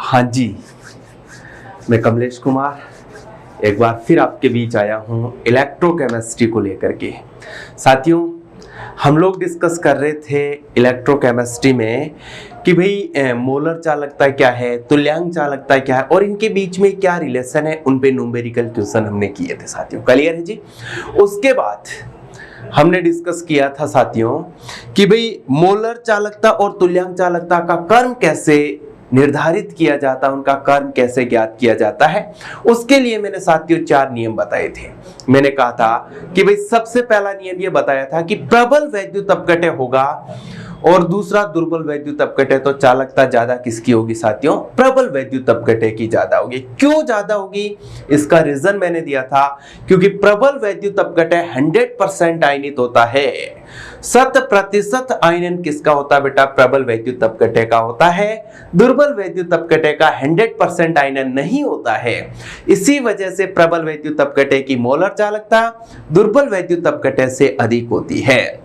हाँ जी, मैं कमलेश कुमार एक बार फिर आपके बीच आया हूँ इलेक्ट्रोकेमिस्ट्री को लेकर के। साथियों, हम लोग डिस्कस कर रहे थे इलेक्ट्रोकेमिस्ट्री में कि भाई मोलर चालकता क्या है, तुल्यांक चालकता क्या है और इनके बीच में क्या रिलेशन है, उन पे न्यूमेरिकल क्वेश्चन हमने किए थे साथियों। क्लियर है जी। उसके बाद हमने डिस्कस किया था साथियों कि भाई मोलर चालकता और तुल्यांक चालकता का कर्म कैसे निर्धारित किया जाता है, उनका कर्म कैसे ज्ञात किया जाता है। उसके लिए मैंने साथियों 4 नियम बताए थे। मैंने कहा था कि भाई सबसे पहला नियम ये बताया था कि प्रबल वैद्युत अपघट्य होगा और दूसरा दुर्बल वैद्युत अपघट्य। तो चालकता ज्यादा किसकी होगी साथियों? प्रबल वैद्युत अपघट्य की ज्यादा होगी। क्यों ज्यादा होगी? इसका रीजन मैंने दिया था क्योंकि प्रबल वैद्युत अपघट्य 100% आयनित होता है। 100% आयनन किसका होता है बेटा? प्रबल वैद्युत अपघट्य का होता है। दुर्बल वैद्युत अपघट्य का 100% आयनन नहीं होता है। इसी वजह से प्रबल वैद्युत अपघट्य की मोलर चालकता दुर्बल वैद्युत अपघट्य से अधिक होती है।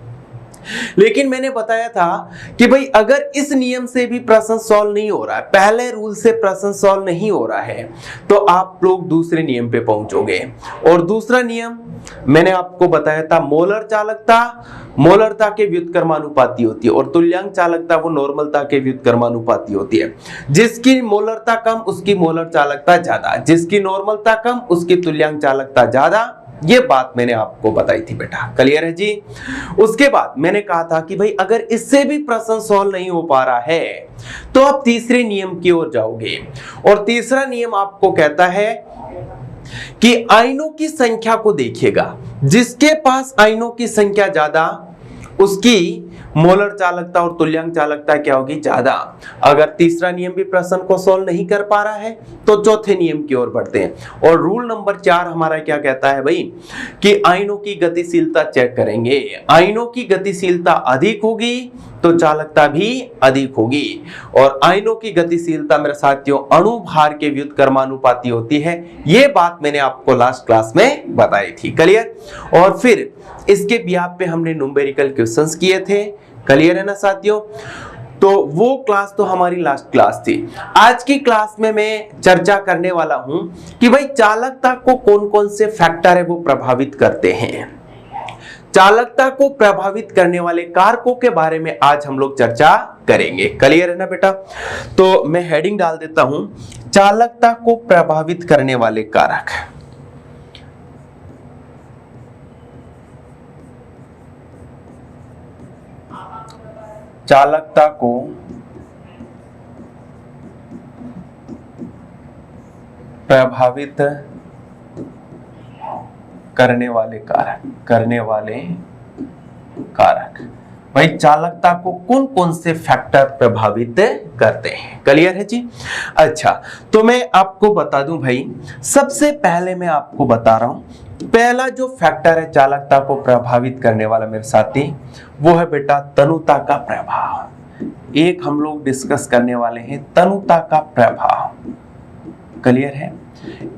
लेकिन मैंने बताया था कि भाई अगर इस नियम से भी प्रश्न सॉल्व नहीं हो रहा है, पहले रूल से प्रश्न सॉल्व नहीं हो रहा है, तो आप लोग दूसरे नियम पे पहुंचोगे। और दूसरा नियम मैंने आपको बताया था, मोलर चालकता मोलरता के व्युत्क्रमानुपाती होती है और तुल्यांक चालकता वो नॉर्मलता के व्युत्क्रमानुपाती होती है। जिसकी मोलरता कम उसकी मोलर चालकता ज्यादा, जिसकी नॉर्मलता कम उसकी तुल्यांक चालकता ज्यादा। ये बात मैंने आपको बताई थी बेटा। क्लियर है जी। उसके बाद मैंने कहा था कि भाई अगर इससे भी प्रश्न सॉल्व नहीं हो पा रहा है तो आप तीसरे नियम की ओर जाओगे। और तीसरा नियम आपको कहता है कि आयनों की संख्या को देखिएगा, जिसके पास आयनों की संख्या ज्यादा उसकी मोलर चालकता और तुल्यांक चालकता क्या होगी? ज्यादा। अगर तीसरा नियम भी प्रश्न को सॉल्व नहीं कर पा रहा है तो चौथे नियम की ओर बढ़ते हैं। और रूल नंबर 4 हमारा क्या कहता है भाई कि आयनों की गतिशीलता चेक करेंगे। आयनों की गतिशीलता अधिक होगी तो चालकता भी अधिक होगी। और आयनों की गतिशीलता मेरे साथियों अणु भार के व्युत्क्रमानुपाती होती है। ये बात मैंने आपको लास्ट क्लास में बताई थी। क्लियर? और फिर इसके बिहाफ पे हमने न्यूमेरिकल क्वेश्चंस किए थे। क्लियर है ना साथियों? तो वो क्लास तो हमारी लास्ट क्लास थी। आज की क्लास में मैं चर्चा करने वाला हूं कि भाई चालकता को कौन कौन से फैक्टर है वो प्रभावित करते हैं। चालकता को प्रभावित करने वाले कारकों के बारे में आज हम लोग चर्चा करेंगे। क्लियर है ना बेटा? तो मैं हेडिंग डाल देता हूं, चालकता को प्रभावित करने वाले कारक। चालकता को प्रभावित करने वाले कारक भाई चालकता को कौन कौन से फैक्टर प्रभावित करते हैं। क्लियर है जी? अच्छा, तो मैं आपको बता दूं भाई, सबसे पहले मैं आपको बता रहा हूं, पहला जो फैक्टर है चालकता को प्रभावित करने वाला मेरे साथी, वो है बेटा तनुता का प्रभाव। एक हम लोग डिस्कस करने वाले हैं तनुता का प्रभाव। क्लियर है?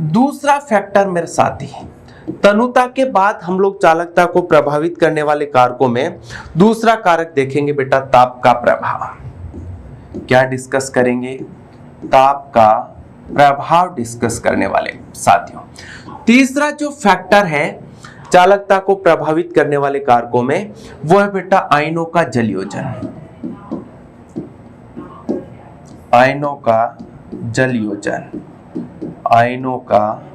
दूसरा फैक्टर मेरे साथी, तनुता के बाद हम लोग चालकता को प्रभावित करने वाले कारकों में दूसरा कारक देखेंगे बेटा, ताप का प्रभाव। क्या डिस्कस करेंगे? ताप का प्रभाव डिस्कस करने वाले साथियों। तीसरा जो फैक्टर है चालकता को प्रभावित करने वाले कारकों में, वो है बेटा आयनों का जल योजन। आयनों का जल योजन, आयनों का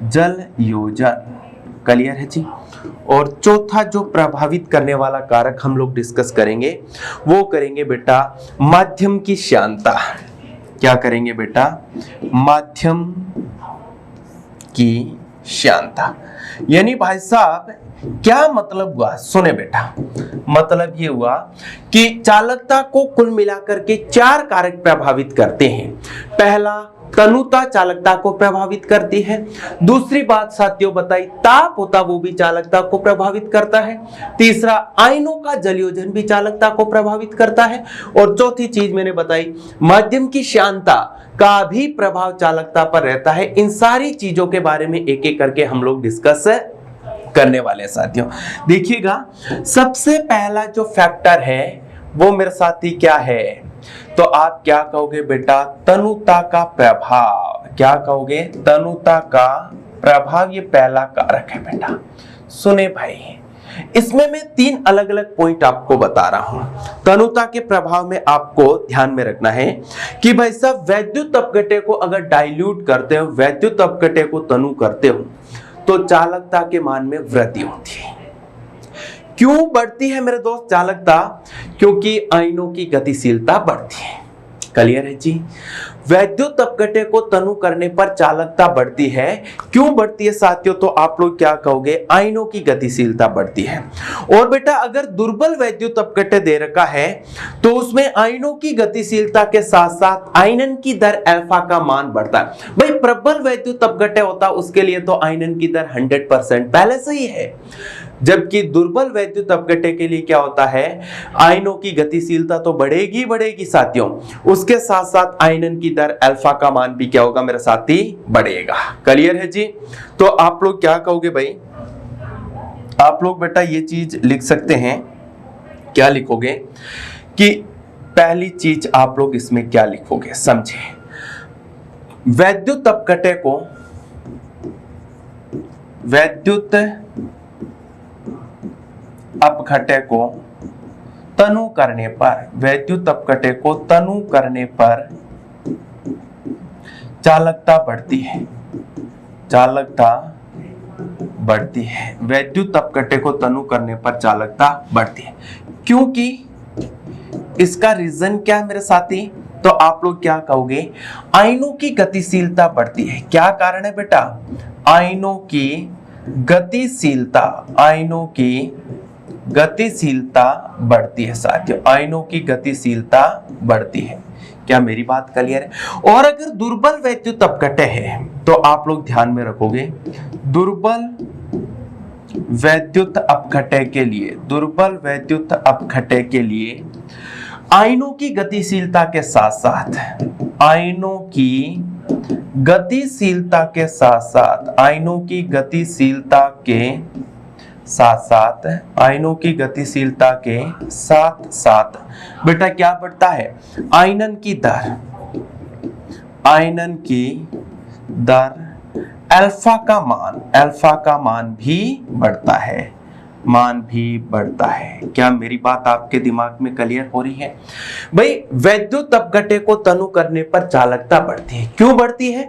जल योजन। क्लियर है जी? और चौथा जो प्रभावित करने वाला कारक हम लोग डिस्कस करेंगे वो करेंगे बेटा माध्यम की श्यानता। क्या करेंगे बेटा? माध्यम की श्यानता। यानी भाई साहब क्या मतलब हुआ? सुने बेटा, मतलब ये हुआ कि चालकता को कुल मिलाकर के 4 कारक प्रभावित करते हैं। पहला, तनुता चालकता को प्रभावित करती है। दूसरी बात साथियों बताई, ताप होता वो भी चालकता को प्रभावित करता है। तीसरा, आयनों का जलयोजन भी चालकता को प्रभावित करता है। और चौथी चीज मैंने बताई, माध्यम की श्यानता का भी प्रभाव चालकता पर रहता है। इन सारी चीजों के बारे में एक एक करके हम लोग डिस्कस करने वाले हैं साथियों। देखिएगा, सबसे पहला जो फैक्टर है वो मेरे साथी क्या है? तो आप क्या कहोगे बेटा, तनुता का प्रभाव। क्या कहोगे, तनुता का प्रभाव, ये पहला कारक है बेटा। सुने भाई, इसमें मैं 3 अलग अलग पॉइंट आपको बता रहा हूं। तनुता के प्रभाव में आपको ध्यान में रखना है कि भाई साहब वैद्युत अपघट्य को अगर डाइल्यूट करते हो, वैद्युत अपघट्य को तनु करते हो, तो चालकता के मान में वृद्धि होती है। क्यों बढ़ती है मेरे दोस्त चालकता? क्योंकि आयनों की गतिशीलता बढ़ती है। क्लियर है जी? वैद्युत अपघट्य को तनु करने पर चालकता बढ़ती है। क्यों बढ़ती है साथियों? तो आप लोग क्या कहोगे, आयनों की गतिशीलता बढ़ती है। और बेटा अगर दुर्बल वैद्युत अपघट्य दे रखा है तो उसमें आयनों की गतिशीलता के साथ साथ आयनन की दर अल्फा का मान बढ़ता है। भाई प्रबल वैद्युत अपघट्य होता उसके लिए तो आयनन की दर 100% पहले से ही है, जबकि दुर्बल वैद्युत अपघट्य के लिए क्या होता है, आयनों की गतिशीलता तो बढ़ेगी बढ़ेगी साथियों, उसके साथ साथ आयनन की दर अल्फा का मान भी क्या होगा मेरे साथी, बढ़ेगा। क्लियर है जी? तो आप लोग क्या कहोगे भाई, आप लोग बेटा ये चीज लिख सकते हैं। क्या लिखोगे कि पहली चीज आप लोग इसमें क्या लिखोगे, समझे। वैद्युत अपघट्य को, वैद्युत अपघट्य को तनु करने पर, वैद्युत अपघट्य को तनु करने पर चालकता बढ़ती है। चालकता बढ़ती है। वैद्युत अपघट्य को तनु करने पर चालकता बढ़ती है। क्योंकि इसका रीजन क्या है मेरे साथी? तो आप लोग क्या कहोगे, आयनों की गतिशीलता बढ़ती है। क्या कारण है बेटा? आयनों की गतिशीलता, आयनों की गतिशीलता बढ़ती है साथियों, आयनों की गतिशीलता बढ़ती है। क्या मेरी बात क्लियर है? और अगर दुर्बल वैद्युत अपघट्य है तो आप लोग ध्यान में रखोगे, दुर्बल वैद्युत अपघट्य के लिए, दुर्बल वैद्युत अपघट्य के लिए आयनों की गतिशीलता के साथ साथ, आयनों की गतिशीलता के साथ साथ, आयनों की गतिशीलता के साथ साथ, आयनों की गतिशीलता के साथ साथ बेटा क्या बढ़ता है, आयनन की दर, आयनन की दर अल्फा का मान, अल्फा का मान भी बढ़ता है, मान भी बढ़ता है। क्या मेरी बात आपके दिमाग में क्लियर हो रही है? भाई वैद्युत अपघट्य को तनु करने पर चालकता बढ़ती है। क्यों बढ़ती है?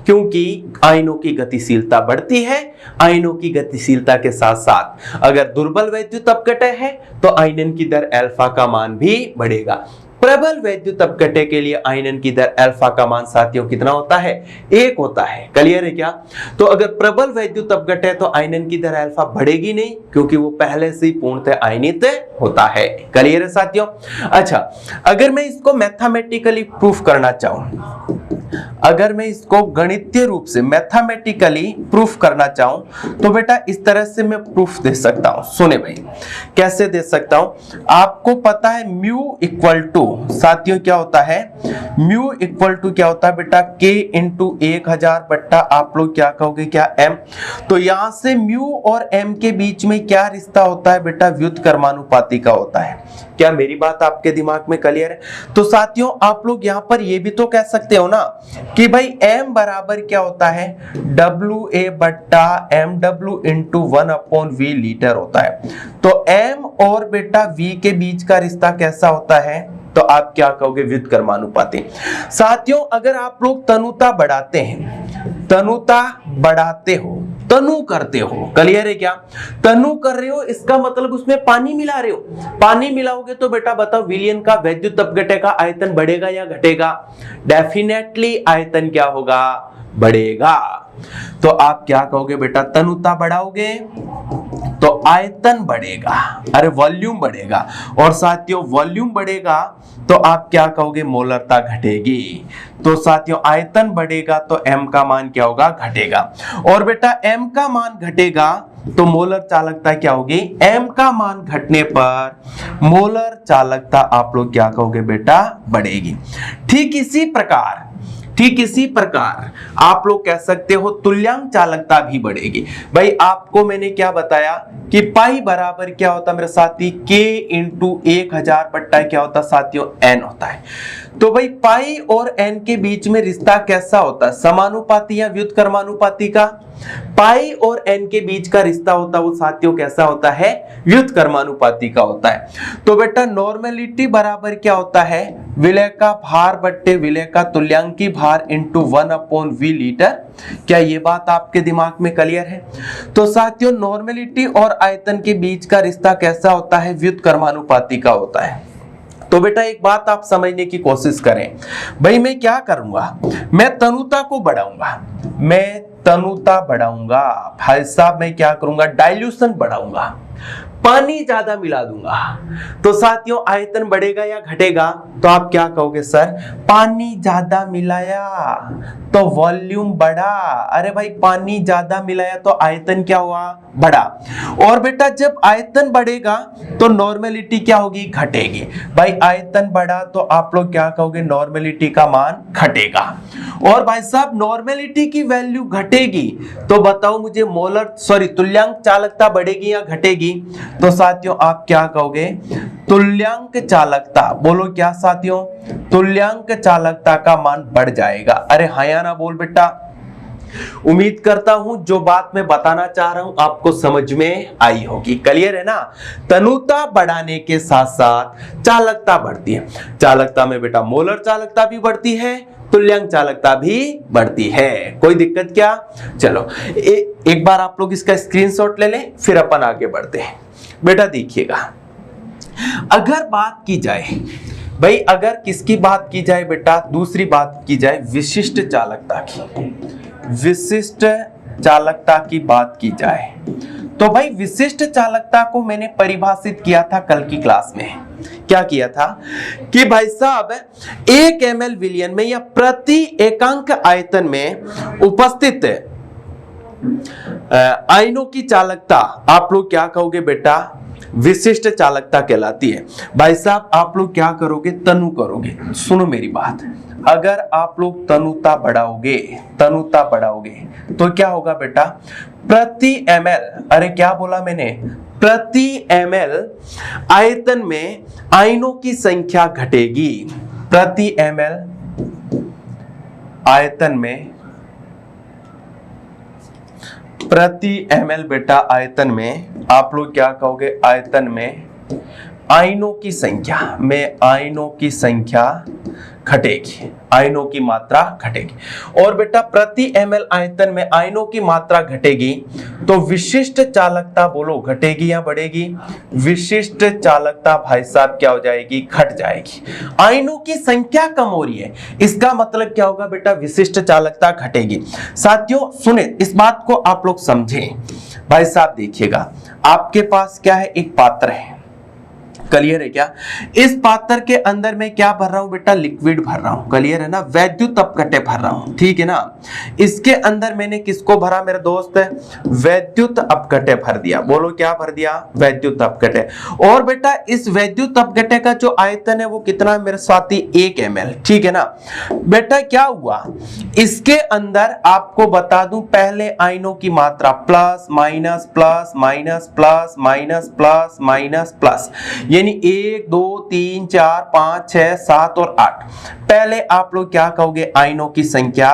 क्योंकि आयनों की गतिशीलता बढ़ती है। आयनों की गतिशीलता के साथ साथ अगर दुर्बल वैद्युत अपघट्य है तो आयनन की दर अल्फा का मान भी बढ़ेगा। प्रबल वैद्युत अपघट्य के लिए आयनन की दर अल्फा का मान साथियों कितना होता है? 1 होता है। क्लियर है क्या? तो अगर प्रबल वैद्युत अपघट्य है तो आयनन की दर अल्फा बढ़ेगी नहीं, क्योंकि वो पहले से ही पूर्णतः आयनित होता है। क्लियर है साथियों? अच्छा, अगर मैं इसको मैथमेटिकली प्रूफ करना चाहूं, अगर मैं इसको गणितीय रूप से मैथमेटिकली प्रूफ करना चाहूं तो बेटा इस तरह से मैं प्रूफ दे सकता हूं। सुने भाई, कैसे दे सकता हूं? आपको पता है म्यू इक्वल टू, साथियों क्या होता है, म्यू इक्वल टू क्या होता है बेटा, k इंटू 1000 बट्टा आप लोग क्या कहोगे, क्या m। तो यहां से म्यू और m के बीच में क्या रिश्ता होता है बेटा, व्युत्क्रमानुपाती का होता है। क्या मेरी बात आपके दिमाग में क्लियर है? तो साथियों आप लोग यहां पर ये भी तो कह सकते हो ना कि भाई m बराबर क्या होता है, WA बट्टा MW इंटू 1/V लीटर होता है। तो m और बेटा v के बीच का रिश्ता कैसा होता है? तो आप क्या कहोगे, व्युत्क्रमानुपाती। साथियों अगर आप लोग तनुता बढ़ाते हैं, तनुता बढ़ाते हो, तनु करते हो, क्लियर है क्या? तनु कर रहे हो इसका मतलब उसमें पानी मिला रहे हो। पानी मिलाओगे तो बेटा बताओ विलयन का वैद्युत अपघट्य का आयतन बढ़ेगा या घटेगा? डेफिनेटली आयतन क्या होगा, बढ़ेगा। तो आप क्या कहोगे बेटा, तनुता बढ़ाओगे तो आयतन बढ़ेगा, अरे वॉल्यूम बढ़ेगा। और साथियों वॉल्यूम बढ़ेगा तो आप क्या कहोगे, मोलरता घटेगी। तो साथियों आयतन बढ़ेगा तो m का मान क्या होगा, घटेगा। और बेटा m का मान घटेगा तो मोलर चालकता क्या होगी, m का मान घटने पर मोलर चालकता आप लोग क्या कहोगे बेटा, बढ़ेगी। ठीक इसी प्रकार ठीक इसी प्रकार आप लोग कह सकते हो तुल्यांक चालकता भी बढ़ेगी। भाई आपको मैंने क्या बताया कि पाई बराबर क्या होता है मेरे साथी, k इंटू 1000 बट्टा क्या होता है साथियों, n होता है। तो भाई पाई और n के बीच में रिश्ता कैसा होता है, समानुपाती या व्युत्क्रमानुपाती का। पाई और n के बीच का रिश्ता होता है वो साथियों कैसा होता है, व्युत्क्रमानुपाती का होता है। तो बेटा नॉर्मेलिटी बराबर क्या होता है, विलय का भार बट्टे विलय का तुल्यांकी भार इंटू 1/v लीटर। क्या ये बात आपके दिमाग में क्लियर है? तो साथियों नॉर्मेलिटी और आयतन के बीच का रिश्ता कैसा होता है, व्युत्क्रमानुपाती का होता है। तो बेटा एक बात आप समझने की कोशिश करें, भाई मैं क्या करूंगा, मैं तनुता को बढ़ाऊंगा, मैं तनुता बढ़ाऊंगा भाई साहब, मैं क्या करूंगा, डाइल्यूशन बढ़ाऊंगा, पानी ज्यादा मिला दूंगा। तो साथियों आयतन बढ़ेगा या घटेगा, तो आप क्या कहोगे सर, पानी ज्यादा मिलाया तो वॉल्यूम बढ़ा। अरे भाई पानी ज्यादा मिलाया तो आयतन क्या हुआ, बढ़ा। और बेटा जब आयतन बढ़ेगा तो नॉर्मेलिटी क्या होगी, घटेगी। भाई आयतन बढ़ा तो आप लोग क्या कहोगे, नॉर्मेलिटी का मान घटेगा। और भाई साहब नॉर्मेलिटी की वैल्यू घटेगी तो बताओ मुझे तुल्यांक चालकता बढ़ेगी या घटेगी। तो साथियों आप क्या कहोगे, तुल्यांक चालकता, बोलो क्या साथियों, तुल्यांक चालकता का मान बढ़ जाएगा। अरे हाँ या ना बोल बेटा। उम्मीद करता हूं जो बात मैं बताना चाह रहा हूं आपको समझ में आई होगी, क्लियर है ना। तनुता बढ़ाने के साथ साथ चालकता बढ़ती है। चालकता में बेटा मोलर चालकता भी बढ़ती है, तुल्यांक चालकता भी बढ़ती है। कोई दिक्कत क्या? चलो एक बार आप लोग इसका स्क्रीनशॉट ले लें, फिर अपन आगे बढ़ते हैं। बेटा देखिएगा, अगर बात की जाए भाई, अगर किसकी बात की जाए बेटा, दूसरी बात की जाए विशिष्ट चालकता की, विशिष्ट चालकता की बात की जाए तो भाई विशिष्ट चालकता को मैंने परिभाषित किया था कल की क्लास में। क्या किया था कि भाई साहब 1 ml विलयन में या प्रति एकांक आयतन में उपस्थित आयनों की चालकता आप लोग क्या कहोगे बेटा, विशिष्ट चालकता कहलाती है। भाई साहब आप लोग क्या करोगे, तनु करोगे। सुनो मेरी बात, अगर आप लोग तनुता बढ़ाओगे तो क्या होगा बेटा, प्रति ml, अरे क्या बोला मैंने, प्रति ml आयतन में आयनों की संख्या घटेगी। प्रति ml आयतन में, प्रति ml बेटा आयतन में आप लोग क्या कहोगे, आयतन में आयनों की संख्या में, आयनों की संख्या घटेगी, आयनों की मात्रा घटेगी। और बेटा प्रति ml आयतन में आयनों की मात्रा घटेगी तो विशिष्ट चालकता बोलो घटेगी या बढ़ेगी, विशिष्ट चालकता भाई साहब क्या हो जाएगी, घट जाएगी। आयनों की संख्या कम हो रही है, इसका मतलब क्या होगा बेटा, विशिष्ट चालकता घटेगी। साथियों सुने, इस बात को आप लोग समझें। भाई साहब देखिएगा, आपके पास क्या है, एक पात्र है, क्लियर है क्या। इस पात्र के अंदर मैं क्या भर रहा हूं बेटा, लिक्विड भर रहा हूं, क्लियर है ना, वैद्युत अपघट्य भर रहा हूं, ठीक है ना। इसके अंदर मैंने किसको भरा मेरे दोस्त, वैद्युत अपघट्य भर दिया। बोलो क्या भर दिया, वैद्युत अपघट्य। और बेटा इस वैद्युत अपघट्य का जो आयतन है वो कितना मेरे साथी, 1 ml, ठीक है ना। बेटा क्या हुआ, इसके अंदर आपको बता दूं पहले आयनों की मात्रा plus minus plus minus plus minus plus minus plus, यानी 1 2 3 4 5 6 7 और 8। पहले आप लोग क्या कहोगे, आयनों की संख्या,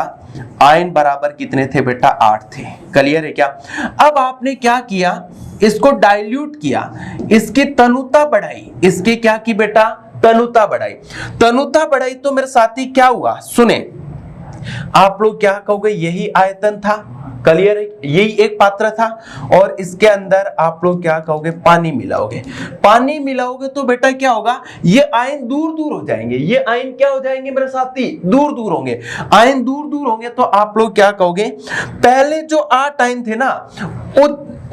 आयन बराबर कितने थे बेटा, 8 थे, क्लियर है क्या। अब आपने क्या किया, इसको डाइल्यूट किया, इसकी तनुता बढ़ाई, इसकी क्या की बेटा, तनुता बढ़ाई। तनुता बढ़ाई तो मेरे साथी क्या हुआ, सुने आप लोग क्या कहोगे, यही आयतन था, क्लियर है, यही एक पात्र था। और इसके अंदर आप लोग क्या कहोगे, पानी मिलाओगे। पानी मिलाओगे तो बेटा क्या होगा, ये आयन दूर दूर हो जाएंगे, ये आयन क्या हो जाएंगे मेरे साथी, दूर दूर होंगे। आयन दूर दूर होंगे तो आप लोग क्या कहोगे, पहले जो 8 आयन थे ना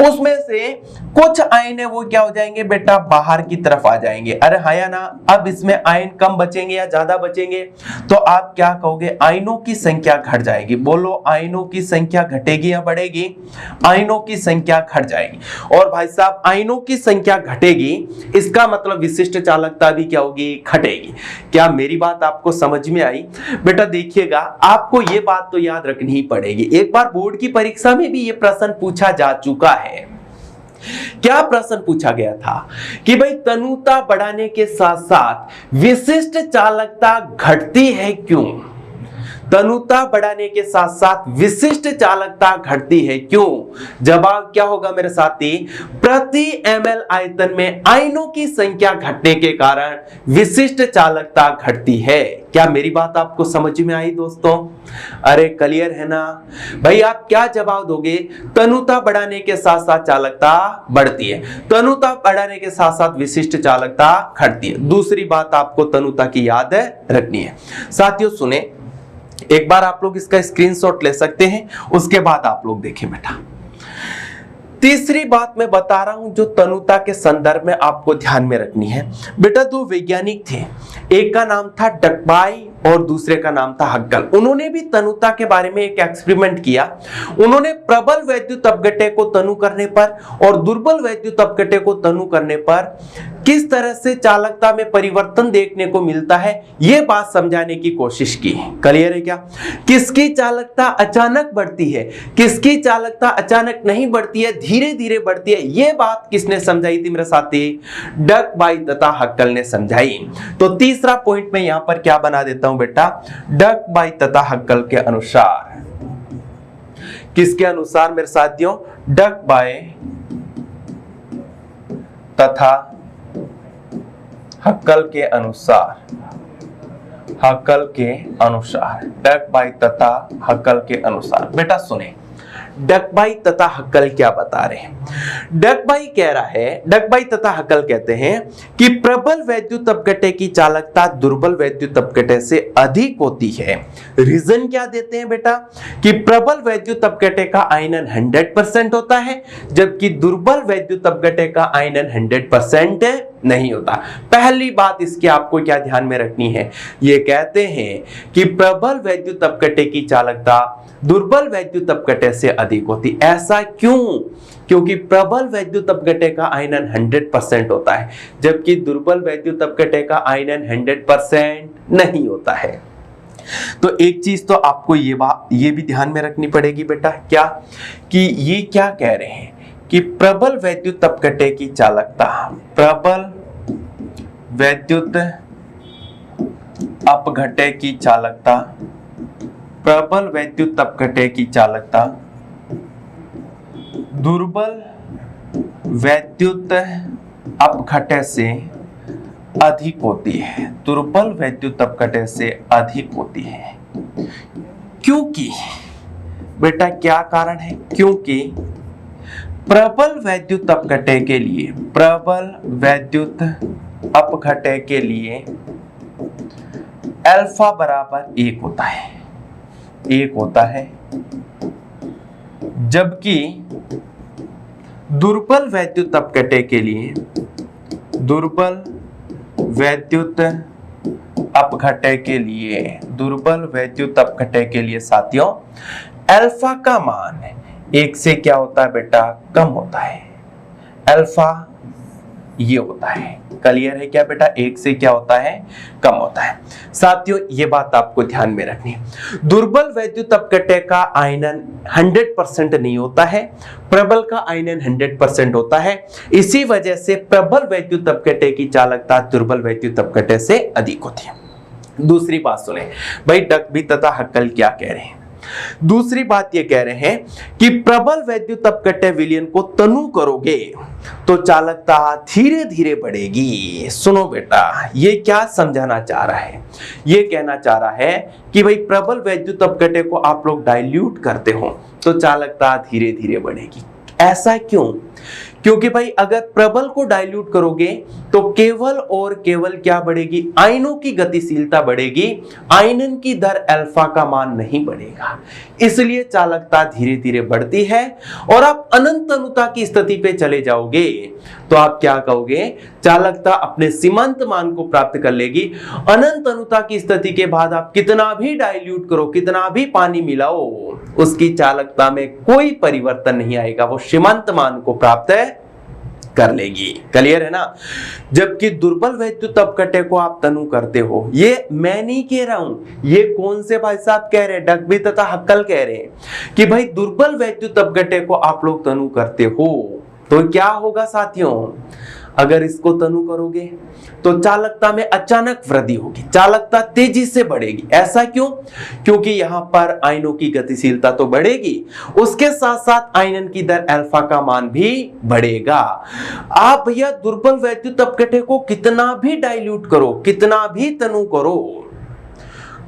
उसमें से कुछ आयन है वो क्या हो जाएंगे बेटा, बाहर की तरफ आ जाएंगे। अरे हाँ या ना, अब इसमें आयन कम बचेंगे या ज्यादा बचेंगे, तो आप क्या कहोगे, आयनों की संख्या घट जाएगी। बोलो, आयनों की संख्या घटेगी या बढ़ेगी? आयनों की संख्या घट जाएगी। और भाई साहब, आयनों की संख्या घटेगी, इसका मतलब विशिष्ट चालकता भी क्या होगी, घटेगी। क्या मेरी बात आपको समझ में आई? बेटा देखिएगा, आपको ये बात तो याद रखनी ही पड़ेगी। एक बार बोर्ड की परीक्षा में भी ये प्रश्न पूछा जा चुका है। क्या प्रश्न पूछा गया था कि भाई तनुता बढ़ाने के साथ साथ विशिष्ट चालकता घटती है क्यों? तनुता बढ़ाने के साथ साथ विशिष्ट चालकता घटती है क्यों? जवाब क्या होगा मेरे साथी, प्रति ml आयतन में आयनों की संख्या घटने के कारण विशिष्ट चालकता घटती है। क्या मेरी बात आपको समझ में आई दोस्तों? अरे क्लियर है ना भाई? आप क्या जवाब दोगे, तनुता बढ़ाने के साथ साथ चालकता बढ़ती है, तनुता बढ़ाने के साथ साथ विशिष्ट चालकता घटती है। दूसरी बात आपको तनुता की याद रखनी है। साथियों सुने, एक बार आप लोग इसका स्क्रीनशॉट ले सकते हैं, उसके बाद आप लोग देखें बेटा। तीसरी बात मैं बता रहा हूं जो तनुता के संदर्भ में आपको ध्यान में रखनी है। बेटा दो वैज्ञानिक थे, एक का नाम था डकबाई और दूसरे का नाम था हक्कल। उन्होंने भी तनुता के बारे में एक एक्सपेरिमेंट किया। उन्होंने प्रबल वैद्युत अपघट्य को तनु करने पर और दुर्बल वैद्युत अपघट्य को तनु करने पर किस तरह से चालकता में परिवर्तन देखने को मिलता है, यह बात समझाने की कोशिश की। क्लियर है क्या? किसकी चालकता अचानक बढ़ती है, किसकी चालकता अचानक नहीं बढ़ती है, धीरे धीरे बढ़ती है, यह बात किसने समझाई थी मेरे साथी? डकबाई तथा हक्कल ने समझाई। तो तीसरा पॉइंट में यहां पर क्या बना देता हूं बेटा, डकबाई तथा हक्कल के अनुसार। किसके अनुसार मेरे साथियों? डकबाई तथा हक्कल के अनुसार। हक्कल के अनुसार, डकबाई तथा हक्कल के अनुसार। बेटा सुने, डकबाई तथा हक्कल क्या बता रहे हैं? डकबाई कह रहा है, डकबाई तथा हक्कल कहते हैं कि प्रबल वैद्युत अपघट्य की चालकता दुर्बल वैद्युत अपघट्य से अधिक होती है। रीजन क्या देते हैं बेटा? कि प्रबल वैद्युत अपघट्य का आयनन 100% होता है, जबकि दुर्बल वैद्युत अपघट्य का आयनन 100% नहीं होता। पहली बात इसकी आपको क्या ध्यान में रखनी है, ये कहते हैं कि प्रबल वैद्युत अपघट्य की चालकता दुर्बल वैद्युत अपघट्य से अधिक होती। ऐसा क्यों? क्योंकि प्रबल वैद्युत अपघट्य का आयनन 100% होता है, जबकि दुर्बल वैद्युत अपघट्य का आयनन 100% नहीं होता है। तो एक चीज तो आपको ये भी ध्यान में रखनी पड़ेगी बेटा, क्या कि ये क्या कह रहे हैं कि प्रबल वैद्युत अपघट्य की चालकता, प्रबल वैद्युत अपघट्य की चालकता, प्रबल वैद्युत अपघट्य की चालकता दुर्बल वैद्युत अपघट्य से अधिक होती है, दुर्बल वैद्युत अपघट्य से अधिक होती है। क्योंकि बेटा क्या कारण है? क्योंकि प्रबल वैद्युत अपघट्य के लिए, प्रबल वैद्युत अपघट्य के लिए अल्फा बराबर 1 होता है, 1 होता है, जबकि दुर्बल वैद्युत अपघट्य के लिए, दुर्बल वैद्युत अपघट्य के लिए, दुर्बल वैद्युत अपघट्य के लिए साथियों अल्फा का मान 1 से क्या होता है बेटा? कम होता है। अल्फा ये होता है। क्लियर है क्या बेटा? 1 से क्या होता है? कम होता है। साथियों ये बात आपको ध्यान में रखनी है। दुर्बल वैद्युत अपघट्य का आयनन 100% नहीं होता है, प्रबल का आयनन 100% होता है। इसी वजह से प्रबल वैद्युत अपघट्य की चालकता दुर्बल वैद्युत अपघट्य से अधिक होती है। दूसरी बात सुने भाई, डकबी तथा हक्कल क्या कह रहे हैं? दूसरी बात ये कह रहे हैं कि प्रबल वैद्युत अपघट्य विलयन को तनु करोगे तो चालकता धीरे धीरे बढ़ेगी। सुनो बेटा, ये क्या समझाना चाह रहा है? ये कहना चाह रहा है कि भाई प्रबल वैद्युत अपघट्य को आप लोग डाइल्यूट करते हो तो चालकता धीरे धीरे बढ़ेगी। ऐसा क्यों? क्योंकि भाई अगर प्रबल को डाइल्यूट करोगे तो केवल और केवल क्या बढ़ेगी, आयनों की गतिशीलता बढ़ेगी, आयनन की दर अल्फा का मान नहीं बढ़ेगा, इसलिए चालकता धीरे धीरे बढ़ती है। और आप अनंत अनुता की स्थिति पे चले जाओगे तो आप क्या कहोगे, चालकता अपने सीमांत मान को प्राप्त कर लेगी। अनंत अनुता की स्थिति के बाद आप कितना भी डाइल्यूट करो, कितना भी पानी मिलाओ, उसकी चालकता में कोई परिवर्तन नहीं आएगा, वो सीमांत मान को प्राप्त कर लेगी। क्लियर है ना। जबकि दुर्बल वैद्युत अपघट्य को आप तनु करते हो, ये मैं नहीं कह रहा हूं, ये कौन से भाई साहब कह रहे हैं, डकबी तथा हक्कल कह रहे हैं कि भाई दुर्बल वैद्युत अपघट्य को आप लोग तनु करते हो तो क्या होगा साथियों, अगर इसको तनु करोगे तो चालकता में अचानक वृद्धि होगी, चालकता तेजी से बढ़ेगी। ऐसा क्यों, क्योंकि यहां पर आयनों की गतिशीलता तो बढ़ेगी, उसके साथ साथ आयनन की दर अल्फा का मान भी बढ़ेगा। आप भैया दुर्बल वैद्युत अपघट्य को कितना भी डाइल्यूट करो, कितना भी तनु करो,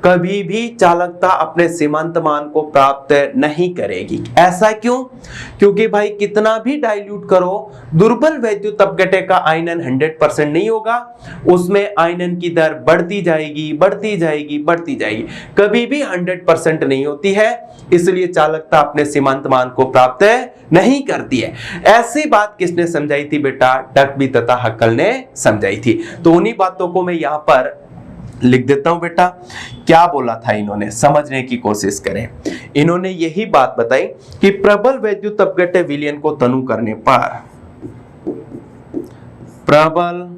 कभी भी चालकता अपने सीमांत मान को प्राप्त नहीं करेगी। ऐसा क्यों, क्योंकि भाई कितना भी डाइल्यूट करो, दुर्बल वैद्युत अपघट्य का आयनन 100% नहीं होगा, उसमें आयनन की दर बढ़ती जाएगी, बढ़ती जाएगी, बढ़ती जाएगी, कभी भी 100% नहीं होती है, इसलिए चालकता अपने सीमांत मान को प्राप्त नहीं करती है। ऐसी बात किसने समझाई थी बेटा, डकबी तथा हक्कल ने समझाई थी। तो उन्हीं बातों को मैं यहां पर लिख देता हूं बेटा। क्या बोला था इन्होंने, समझने की कोशिश करें। इन्होंने यही बात बताई कि प्रबल वैद्युत अपघट्य विलयन को तनु करने पर, प्रबल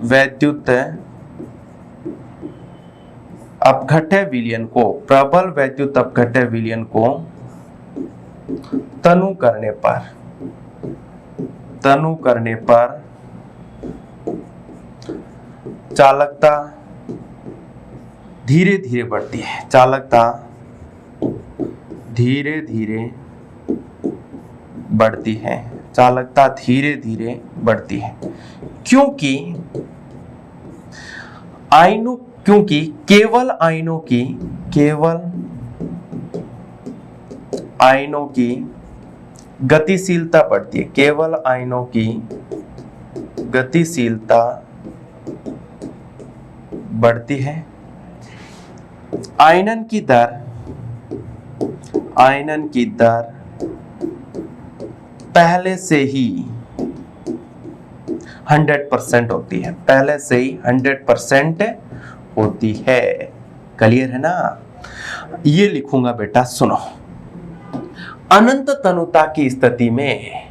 वैद्युत अपघट्य विलयन को, प्रबल वैद्युत अपघट्य विलयन को तनु करने पर चालकता धीरे धीरे बढ़ती है, चालकता धीरे धीरे बढ़ती है, चालकता धीरे धीरे बढ़ती है, क्योंकि केवल आयनों की गतिशीलता बढ़ती है, केवल आयनों की गतिशीलता बढ़ती है, आयनन की दर पहले से ही 100% होती है, पहले से ही 100% होती है। क्लियर है ना। ये लिखूंगा बेटा, सुनो। अनंत तनुता की स्थिति में,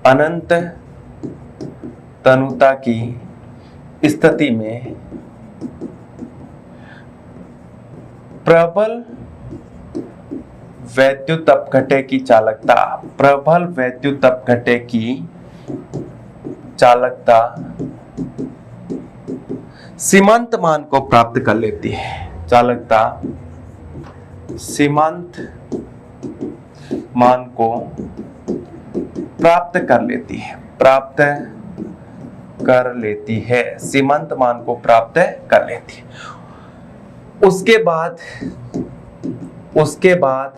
अनंत तनुता की स्थिति में प्रबल वैद्युत अपघट्य की चालकता, प्रबल वैद्युत अपघट्य की चालकता सीमांत मान को प्राप्त कर लेती है, चालकता सीमांत मान को प्राप्त कर लेती है, प्राप्त कर लेती है, सीमांत मान को प्राप्त कर लेती है। उसके बाद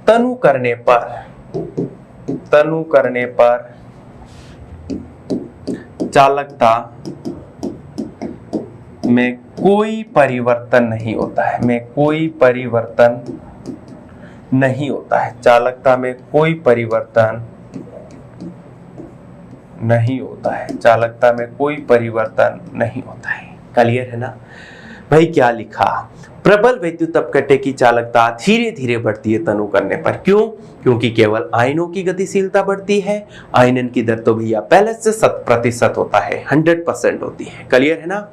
तनु करने पर चालकता में कोई परिवर्तन नहीं होता है, चालकता में कोई परिवर्तन नहीं होता है, चालकता में कोई परिवर्तन नहीं होता है। क्लियर है ना भाई। क्या लिखा, प्रबल वैद्युत अपघट्य की चालकता धीरे धीरे बढ़ती है तनु करने पर। क्यों, क्योंकि केवल आयनों की गतिशीलता बढ़ती है, आयनन की दर तो भैया पहले से 100% होता है, 100% होती है। क्लियर है ना।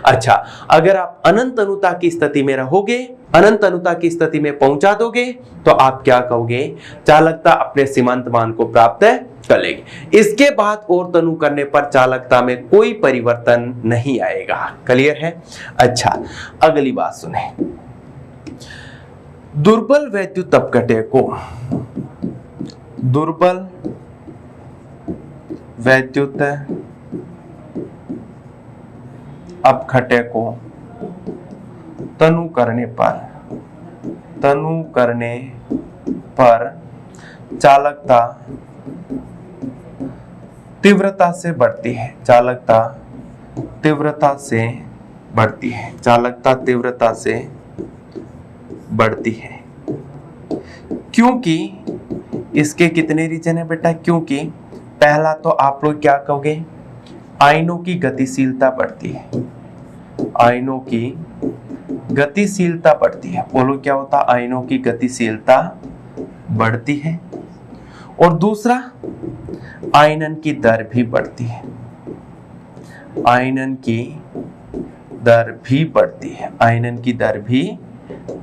अच्छा, अगर आप अनंत अनुता की स्थिति में रहोगे, अनंत अनुता की स्थिति में पहुंचा दोगे तो आप क्या कहोगे, चालकता अपने सीमांत मान को प्राप्त कर लेगी। इसके बाद और तनु करने पर चालकता में कोई परिवर्तन नहीं आएगा। क्लियर है। अच्छा, अगली बात सुने। दुर्बल वैद्युत अपघट्य को, दुर्बल वैद्युत अपघट्य को तनु करने पर चालकता तीव्रता से बढ़ती है, चालकता तीव्रता से बढ़ती है, चालकता तीव्रता से बढ़ती है। क्योंकि इसके कितने रीजन है बेटा? क्योंकि पहला तो आप लोग क्या कहोगे, आयनों की गतिशीलता बढ़ती है, आयनों की गतिशीलता बढ़ती है। बोलो क्या होता है? आयनों की गतिशीलता बढ़ती है। और दूसरा, आयनन की दर भी बढ़ती है, आयनन की दर भी बढ़ती है, आयनन की दर भी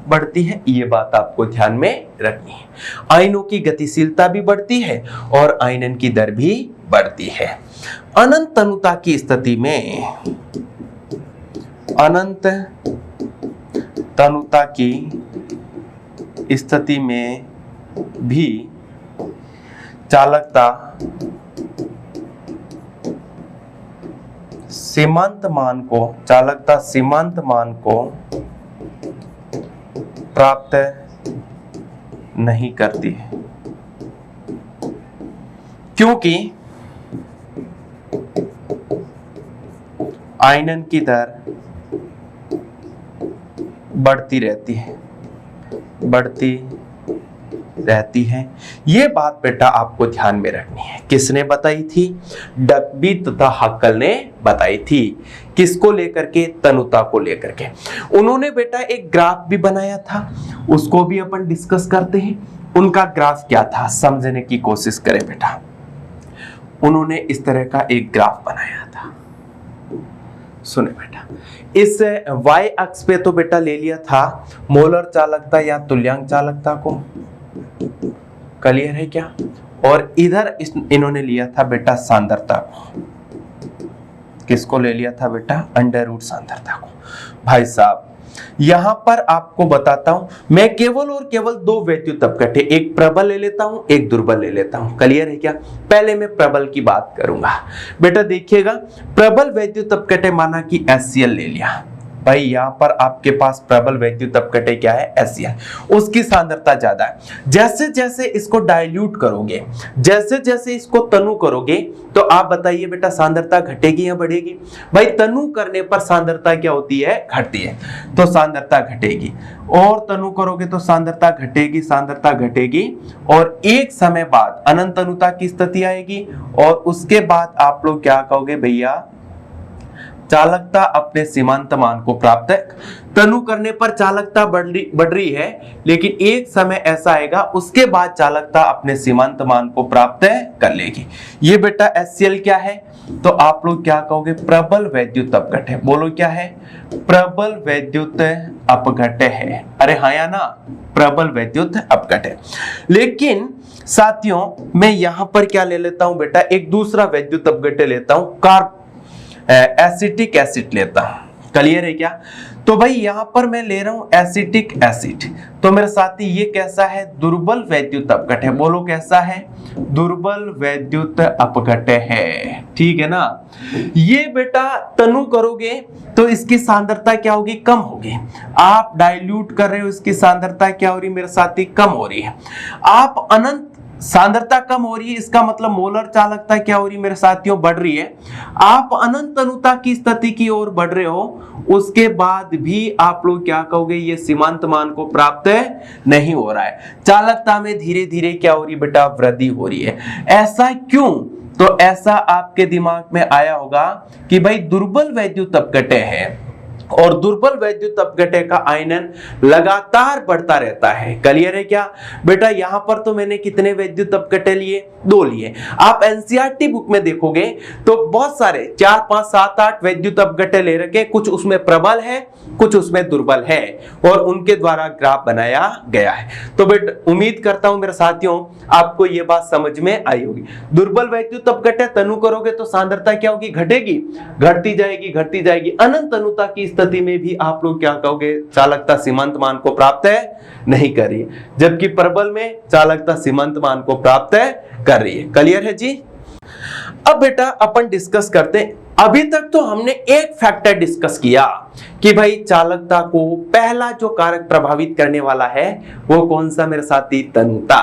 बढ़ती है। ये बात आपको ध्यान में रखनी है। आयनों की गतिशीलता भी बढ़ती है और आयनन की दर भी बढ़ती है। अनंत तनुता की स्थिति में, अनंत तनुता की स्थिति में भी चालकता सीमांत मान को, चालकता सीमांत मान को प्राप्त नहीं करती है। क्योंकि आयनन की दर बढ़ती रहती है, बढ़ती रहती है। ये बात बेटा आपको ध्यान में रखनी है। किसने बताई थी? डकबी तथा हक्कल ने बताई थी। किसको लेकर के? तनुता को लेकर के। उन्होंने बेटा एक ग्राफ भी बनाया था, उसको भी अपन डिस्कस करते हैं। उनका ग्राफ क्या था समझने की कोशिश करें बेटा। उन्होंने इस तरह का एक ग्राफ बनाया था, सुने बेटा। इस y अक्ष पे तो बेटा ले लिया था मोलर चालकता या तुल्यांक चालकता को, क्लियर है क्या? और इधर इन्होंने लिया था बेटा सांद्रता को। किसको ले लिया था बेटा? अंडर रूट सांद्रता को। भाई साहब यहां पर आपको बताता हूं, मैं केवल और केवल दो वैद्युत अपघट्य, एक प्रबल ले लेता हूं, एक दुर्बल ले लेता हूं। क्लियर है क्या? पहले मैं प्रबल की बात करूंगा बेटा। देखिएगा, प्रबल वैद्युत अपघट्य माना कि HCl ले लिया। भाई यहां पर आपके पास प्रबल वैद्युत अपघट्य क्या है? HCl। उसकी सांद्रता ज्यादा है। जैसे जैसे इसको डाइल्यूट करोगे, जैसे जैसे इसको तनु करोगे, तो आप बताइए बेटा सांद्रता घटेगी या बढ़ेगी? भाई तनु करने पर सांद्रता क्या होती है? घटती है। तो सांद्रता घटेगी। और तनु करोगे तो सांद्रता घटेगी, सांद्रता घटेगी। और एक समय बाद अनंत तनुता की स्थिति आएगी। और उसके बाद आप लोग क्या कहोगे? भैया चालकता अपने सीमांत मान को प्राप्त, तनु करने पर चालकता बढ़ रही है, लेकिन एक समय ऐसा आएगा उसके बाद चालकता अपने सीमांत मान को प्राप्त कर लेगी। ये बेटा HCl क्या है? तो आप लोग क्या कहोगे? प्रबल वैद्युत अपघट्य। बोलो क्या है? प्रबल वैद्युत अपघट्य है। अरे हाँ या ना? प्रबल वैद्युत अपघट्य। लेकिन साथियों मैं यहां पर क्या ले लेता हूं बेटा? एक दूसरा वैद्युत अपघट्य लेता हूं, एसिटिक एसिड लेता हूं। क्लियर है क्या? तो भाई यहां पर मैं ले रहा हूं एसिटिक एसिड। तो मेरे साथी ये कैसा है? दुर्बल वैद्युत अपघट्य। बोलो कैसा है? दुर्बल वैद्युत अपघट्य है। ठीक है ना? ये बेटा तनु करोगे तो इसकी सांद्रता क्या होगी? कम होगी। आप डाइल्यूट कर रहे हो, इसकी सांद्रता क्या हो रही मेरे साथी? कम हो रही है। आप अनंत सांद्रता कम हो रही है, इसका मतलब मोलर चालकता क्या हो रही मेरे साथियों? बढ़ रही है। आप अनंत तनुता की स्थिति की ओर बढ़ रहे हो, उसके बाद भी आप लोग क्या कहोगे? ये सीमांत मान को प्राप्त नहीं हो रहा है। चालकता में धीरे धीरे क्या हो रही बेटा? वृद्धि हो रही है। ऐसा क्यों? तो ऐसा आपके दिमाग में आया होगा कि भाई दुर्बल वैद्युत अपघट्य है और दुर्बल वैद्युत अपघट्य का आयनन लगातार बढ़ता रहता है। क्लियर है क्या बेटा? यहां पर तो मैंने कितने वैद्युत अपघट्य लिए? 2 लिए। आप एनसीईआरटी बुक में देखोगे तो बहुत सारे 4, 5, 7, 8 वैद्युत अपघट्य ले रखे, कुछ उसमें प्रबल है, कुछ उसमें दुर्बल है, और उनके द्वारा ग्राफ बनाया गया है। तो बेटा उम्मीद करता हूं मेरे साथियों आपको यह बात समझ में आई होगी। दुर्बल वैद्युत अपघट्य तनु करोगे तो सांद्रता क्या होगी? घटेगी, घटती जाएगी, घटती जाएगी। अनंत तनुता की स्थिति में भी आप लोग क्या कहोगे? चालकता सीमांत मान को प्राप्त नहीं कर रही है, जबकि प्रबल में चालकता सीमांत मान को प्राप्त कर रही है। क्लियर है जी? अब बेटा अपन डिस्कस करते हैं अभी तक तो हमने एक फैक्टर डिस्कस किया कि भाई चालकता को पहला जो कारक प्रभावित करने वाला है वो कौन सा मेरे साथी, तनुता।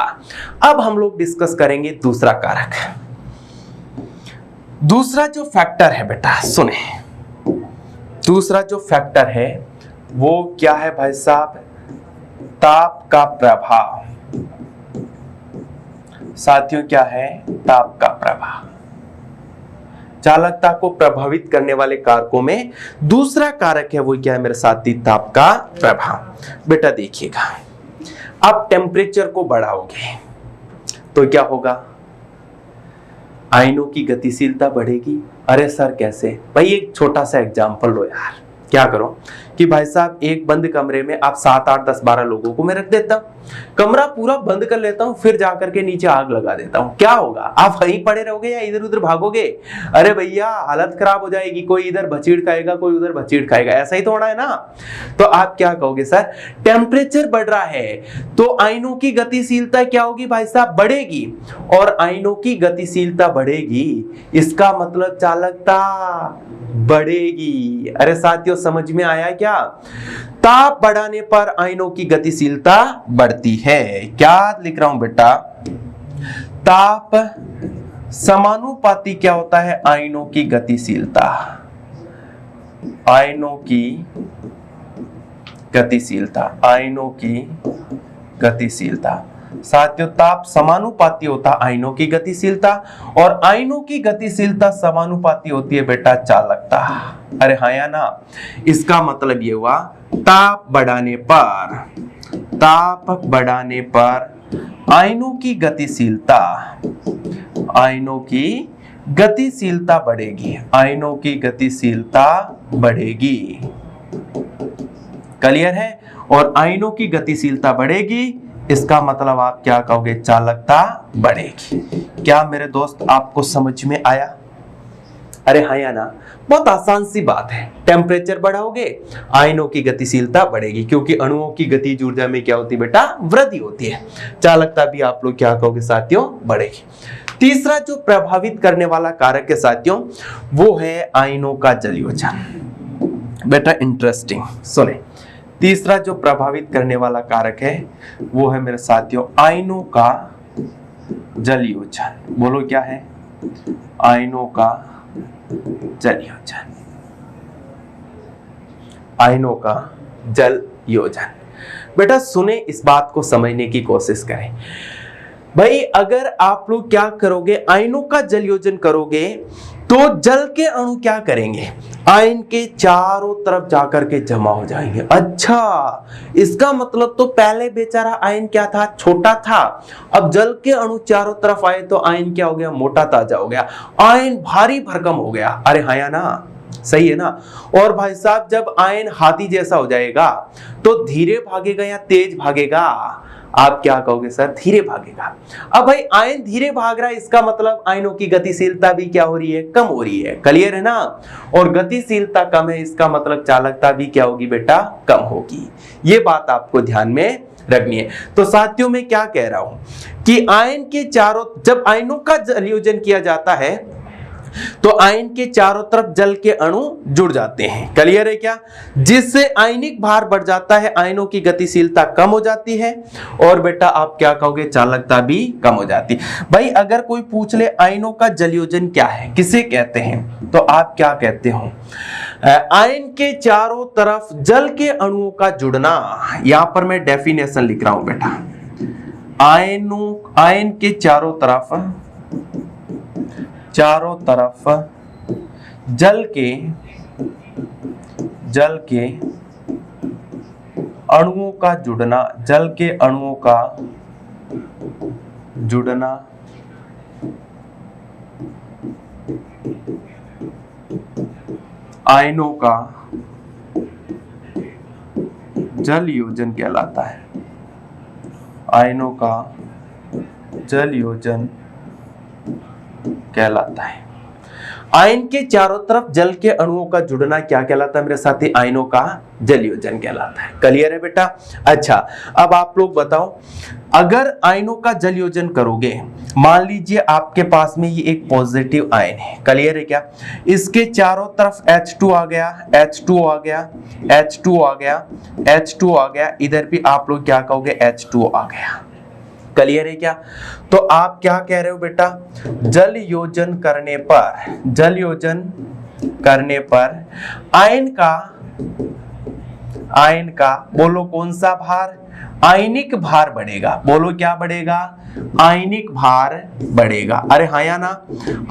अब हम लोग डिस्कस करेंगे दूसरा कारक। दूसरा जो फैक्टर है बेटा सुने, दूसरा जो फैक्टर है वो क्या है भाई साहब, ताप का प्रभाव। साथियों क्या है, ताप का प्रभाव। चालकता को प्रभावित करने वाले कारकों में दूसरा कारक है वो क्या है मेरे साथी, ताप का प्रभाव। बेटा देखिएगा, आप टेम्परेचर को बढ़ाओगे तो क्या होगा, आयनों की गतिशीलता बढ़ेगी। अरे सर कैसे, भाई एक छोटा सा एग्जांपल लो यार, क्या करो कि भाई साहब एक बंद कमरे में आप 7, 8, 10, 12 लोगों को मैं रख देता हूं, कमरा पूरा बंद कर लेता हूं, फिर जाकर के नीचे आग लगा देता हूं, क्या होगा, आप वहीं पड़े रहोगे या इधर उधर भागोगे? अरे भैया हालत खराब हो जाएगी, कोई इधर भचीड़ खाएगा, कोई उधर भचीड़ खाएगा, ऐसा ही तो होना है ना। तो आप क्या कहोगे, सर टेम्परेचर बढ़ रहा है तो आयनों की गतिशीलता क्या होगी भाई साहब, बढ़ेगी, और आयनों की गतिशीलता बढ़ेगी इसका मतलब चालकता बढ़ेगी। अरे साथियों समझ में आया क्या, ताप बढ़ाने पर आयनों की गतिशीलता बढ़ती है। क्या लिख रहा हूं बेटा, ताप समानुपाती क्या होता है, आयनों की गतिशीलता, आयनों की गतिशीलता, आयनों की गतिशीलता। साथियों ताप समानुपाती होता आयनों की गतिशीलता, और आयनों की गतिशीलता समानुपाती होती है बेटा चालकता। अरे हाँ या ना, इसका मतलब ये हुआ ताप बढ़ाने पर आयनों की गतिशीलता, आयनों की गतिशीलता बढ़ेगी, आयनों की गतिशीलता बढ़ेगी। क्लियर है? और आयनों की गतिशीलता बढ़ेगी इसका मतलब आप क्या कहोगे, चालकता बढ़ेगी। क्या मेरे दोस्त आपको समझ में आया? अरे हाँ या ना, बहुत आसान सी बात है, टेम्परेचर बढ़ाओगे आयनों की गतिशीलता बढ़ेगी, क्योंकि अणुओं की गतिज ऊर्जा में क्या होती है बेटा, वृद्धि होती है। चालकता भी आप लोग क्या कहोगे साथियों, बढ़ेगी। तीसरा जो प्रभावित करने वाला कारक है साथियों वो है आयनों का जलयोजन। बेटा इंटरेस्टिंग सुने, तीसरा जो प्रभावित करने वाला कारक है वो है मेरे साथियों आयनों का जलयोजन। बोलो क्या है, आयनों का जलयोजन, आयनों का जलयोजन। बेटा सुने, इस बात को समझने की कोशिश करें। भाई अगर आप लोग क्या करोगे, आयनों का जलयोजन करोगे तो जल के अणु क्या करेंगे, आयन के चारों तरफ जाकर के जमा हो जाएंगे। अच्छा, इसका मतलब तो पहले बेचारा आयन क्या था, छोटा था, अब जल के अणु चारों तरफ आए तो आयन क्या हो गया, मोटा ताजा हो गया, आयन भारी भरकम हो गया। अरे हाँ या ना, सही है ना। और भाई साहब जब आयन हाथी जैसा हो जाएगा तो धीरे भागेगा या तेज भागेगा, आप क्या कहोगे सर, धीरे भागेगा। अब भाई आयन धीरे भाग रहा है इसका मतलब आयनों की गतिशीलता भी क्या हो रही है, कम हो रही है। क्लियर है ना। और गतिशीलता कम है इसका मतलब चालकता भी क्या होगी बेटा, कम होगी। ये बात आपको ध्यान में रखनी है। तो साथियों में क्या कह रहा हूं कि आयन के चारों, जब आयनों का जलयोजन किया जाता है तो आयन के चारों तरफ जल के अणु जुड़ जाते हैं। क्लियर है क्या, जिससे आयनिक भार बढ़ जाता है, आयनों की गतिशीलता कम हो जाती है, और बेटा आप क्या कहोगे, चालकता भी कम हो जाती है। भाई अगर कोई पूछ ले आयनों का जलयोजन क्या है, किसे कहते हैं, तो आप क्या कहते हो, आयन के चारों तरफ जल के अणुओं का जुड़ना। यहां पर मैं डेफिनेशन लिख रहा हूं बेटा, आयन के चारों तरफ जल के अणुओं का जुड़ना, जल के अणुओं का जुड़ना आयनों का जलयोजन कहलाता है, आयनों का जलयोजन कहलाता है। आयन के चारों तरफ जल के अणुओं का जुड़ना क्या कहलाता है मेरे साथी, आयनों का जलयोजन कहलाता है। क्लियर है बेटा। अच्छा अब आप लोग बताओ, अगर आयनों का जल योजन करोगे, मान लीजिए आपके पास में ये एक पॉजिटिव आयन है, क्लियर है क्या, इसके चारों तरफ H2 आ गया, H2 आ गया, H2 आ गया, H2 आ गया, इधर भी आप लोग क्या कहोगे, H2 आ गया, क्लियर है क्या। तो आप क्या कह रहे हो बेटा, जल योजन करने पर आयन का बोलो कौन सा भार, आयनिक भार बढ़ेगा। बोलो क्या बढ़ेगा, आयनिक भार बढ़ेगा। अरे हाँ या ना,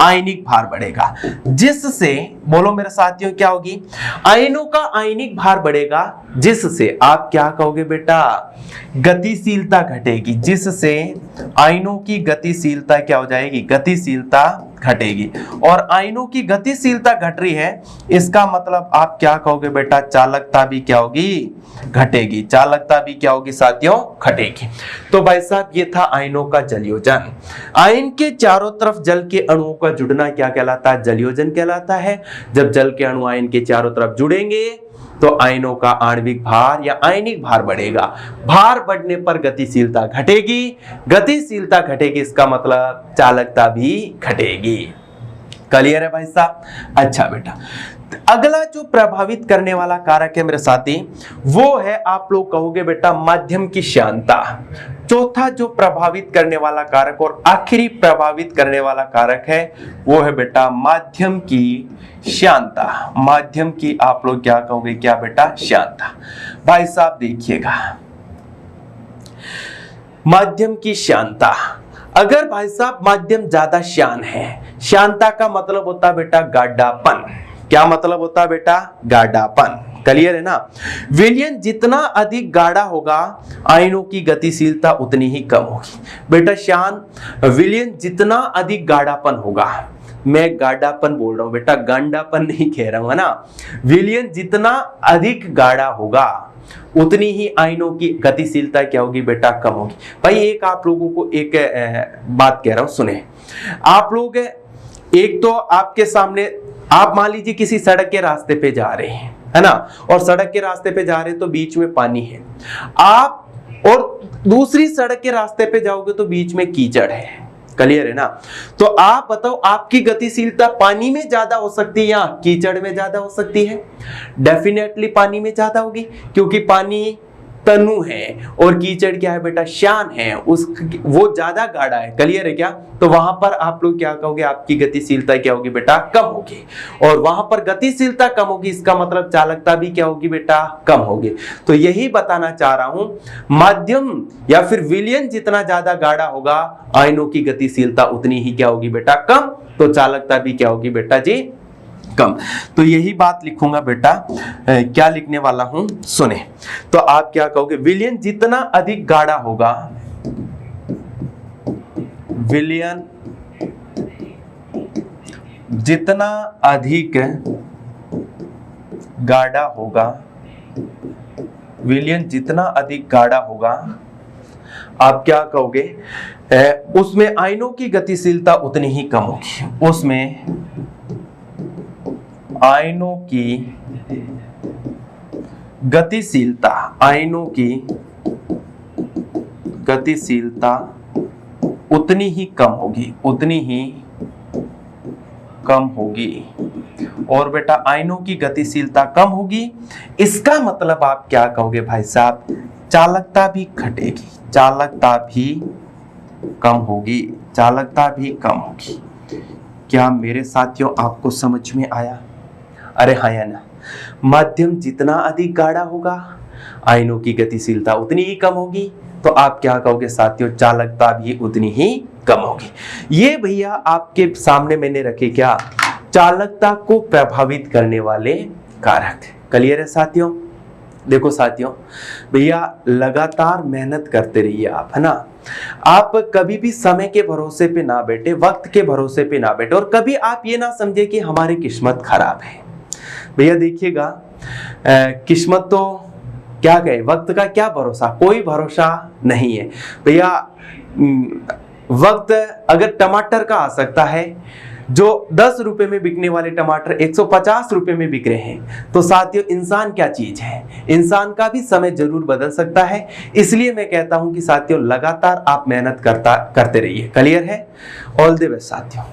आयनिक भार बढ़ेगा, जिससे बोलो मेरे साथियों क्या होगी, आयनों का आयनिक भार बढ़ेगा, जिससे आप क्या कहोगे बेटा, गतिशीलता घटेगी, जिससे आयनों की गतिशीलता क्या हो जाएगी, गतिशीलता घटेगी। और आयनों की गतिशीलता घट रही है, इसका मतलब आप क्या कहोगे बेटा, चालकता भी क्या होगी, घटेगी, चालकता भी क्या होगी साथियों, घटेगी। तो भाई साहब ये था आयनों का जल योजन। आयन के चारों तरफ जल के अणुओं का जुड़ना क्या कहलाता है, जल योजन कहलाता है। जब जल के अणु आयन के चारों तरफ जुड़ेंगे तो आयनों का आणविक भार या आयनिक भार बढ़ेगा, भार बढ़ने पर गतिशीलता घटेगी, गतिशीलता घटेगी, इसका मतलब चालकता भी घटेगी। क्लियर है भाई साहब। अच्छा बेटा, अगला जो प्रभावित करने वाला कारक है मेरे साथी, वो है आप लोग कहोगे बेटा माध्यम की श्यानता। चौथा जो प्रभावित करने वाला कारक और आखिरी प्रभावित करने वाला कारक है वो है बेटा माध्यम की श्यानता। माध्यम की आप लोग क्या कहोगे, क्या बेटा, श्यानता। भाई साहब देखिएगा, माध्यम की श्यानता, अगर भाई साहब माध्यम ज्यादा श्यान है, श्यानता का मतलब होता है बेटा गाढ़ापन। क्या मतलब होता है बेटा, गाढ़ापन। क्लियर है ना। विलयन जितना अधिक गाढ़ा होगा, आयनों की गतिशीलता उतनी ही कम होगी। बेटा श्यान, विलयन जितना अधिक गाढ़ापन होगा, मैं गाढ़ापन बोल रहा हूं बेटा, गांडापन नहीं कह रहा हूं, है ना। विलयन जितना अधिक गाढ़ा होगा उतनी ही आयनों की गतिशीलता क्या होगी बेटा, कम होगी। भाई एक आप लोगों को एक बात कह रहा हूं, सुने। आप लोग एक तो आपके सामने, आप मान लीजिए किसी सड़क के रास्ते पे जा रहे हैं, है ना, और सड़क के रास्ते पे जा रहे हैं तो बीच में पानी है, आप और दूसरी सड़क के रास्ते पे जाओगे तो बीच में कीचड़ है। क्लियर है ना। तो आप बताओ, आपकी गतिशीलता पानी में ज्यादा हो सकती है या कीचड़ में ज्यादा हो सकती है? डेफिनेटली पानी में ज्यादा होगी, क्योंकि पानी तनु है और कीचड़ क्या है बेटा, श्यान है, वो ज्यादा गाढ़ा है। क्लियर है क्या। तो वहां पर आप लोग क्या कहोगे, आपकी गतिशीलता क्या होगी बेटा, कम होगी। और वहां पर गतिशीलता कम होगी, इसका मतलब चालकता भी क्या होगी बेटा, कम होगी। तो यही बताना चाह रहा हूं, माध्यम या फिर विलयन जितना ज्यादा गाढ़ा होगा, आयनों की गतिशीलता उतनी ही क्या होगी बेटा, कम। तो चालकता भी क्या होगी बेटा जी, कम। तो यही बात लिखूंगा बेटा, क्या लिखने वाला हूं, सुने। तो आप क्या कहोगे, विलयन जितना अधिक गाढ़ा होगा, विलयन जितना अधिक गाढ़ा होगा, विलयन जितना अधिक गाढ़ा होगा, आप क्या कहोगे, उसमें आयनों की गतिशीलता उतनी ही कम होगी। उसमें आयनों की गतिशीलता, आयनों की गतिशीलता उतनी ही कम होगी, उतनी ही कम होगी। और बेटा आयनों की गतिशीलता कम होगी, इसका मतलब आप क्या कहोगे भाई साहब, चालकता भी घटेगी, चालकता भी कम होगी, चालकता भी कम होगी। क्या मेरे साथियों आपको समझ में आया? अरे हाँ या ना। माध्यम जितना अधिक गाढ़ा होगा, आयनों की गतिशीलता उतनी ही कम होगी। तो आप क्या कहोगे साथियों, चालकता भी उतनी ही कम होगी। ये भैया आपके सामने मैंने रखे क्या, चालकता को प्रभावित करने वाले कारक। क्लियर है साथियों। देखो साथियों, भैया लगातार मेहनत करते रहिए आप, है ना। आप कभी भी समय के भरोसे पे ना बैठे, वक्त के भरोसे पे ना बैठे, और कभी आप ये ना समझे कि हमारी किस्मत खराब है। भैया देखिएगा, किस्मत तो क्या कहे, वक्त का क्या भरोसा, कोई भरोसा नहीं है भैया। वक्त अगर टमाटर का आ सकता है जो 10 रुपए में बिकने वाले टमाटर 150 रुपए में बिक रहे हैं। तो साथियों, इंसान क्या चीज है, इंसान का भी समय जरूर बदल सकता है। इसलिए मैं कहता हूं कि साथियों, लगातार आप मेहनत करते रहिए। क्लियर है? ऑल द बेस्ट साथियों।